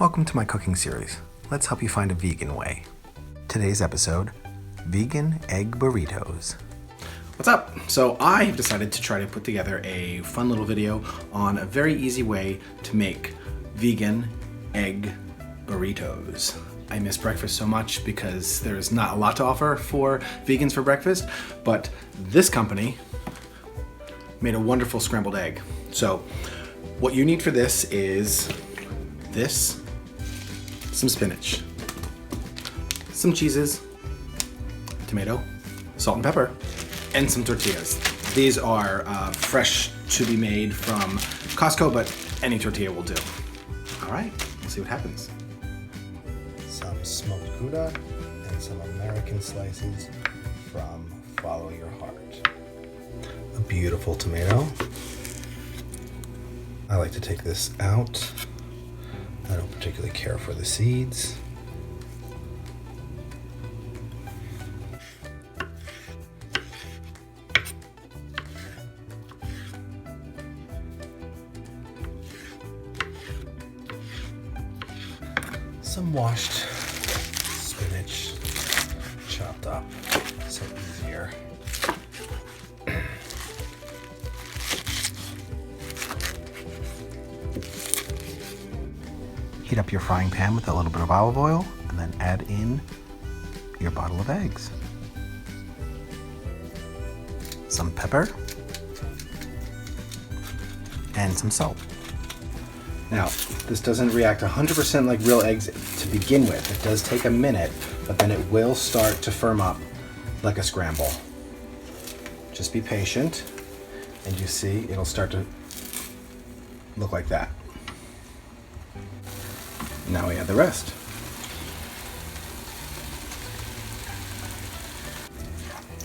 Welcome to my cooking series. Let's help you find a vegan way. Today's episode, vegan egg burritos. What's up? So I have decided to try to put together a fun little video on a very easy way to make vegan egg burritos. I miss breakfast so much because there's not a lot to offer for vegans for breakfast, but this company made a wonderful scrambled egg. So what you need for this is this, some spinach, some cheeses, tomato, salt and pepper, and some tortillas. These are fresh to be made from Costco, but any tortilla will do. All right, we'll see what happens. Some smoked Gouda and some American slices from Follow Your Heart. A beautiful tomato. I like to take this out. I don't particularly care for the seeds. Some washed spinach chopped up, so easier. Heat up your frying pan with a little bit of olive oil and then add in your bottle of eggs. Some pepper and some salt. Now, this doesn't react 100% like real eggs to begin with. It does take a minute, but then it will start to firm up like a scramble. Just be patient, and you see it'll start to look like that. Now we add the rest.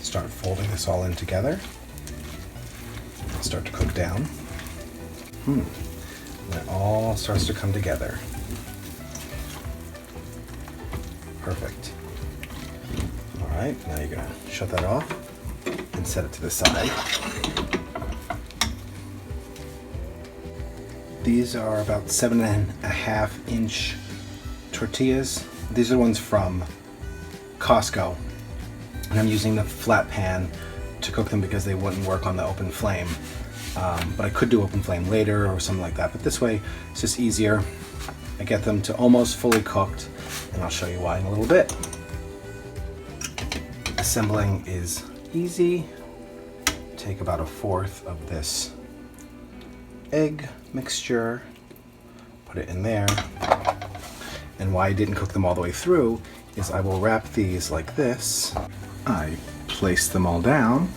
Start folding this all in together. It'll start to cook down. And it all starts to come together. Perfect. All right, now you're gonna shut that off and set it to the side. These are about 7.5-inch tortillas. These are the ones from Costco. And I'm using the flat pan to cook them because they wouldn't work on the open flame. But I could do open flame later or something like that. But this way, it's just easier. I get them to almost fully cooked, and I'll show you why in a little bit. Assembling is easy. Take about 1/4 of this egg mixture, put it in there. And why I didn't cook them all the way through is I will wrap these like this. I place them all down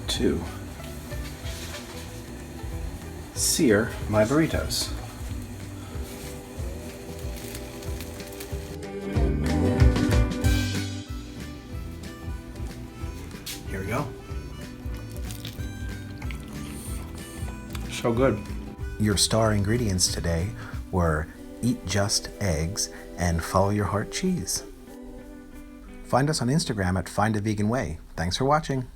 to sear my burritos. Here we go. So good. Your star ingredients today were Eat Just Eggs and Follow Your Heart cheese. Find us on Instagram at Find a Vegan Way. Thanks for watching.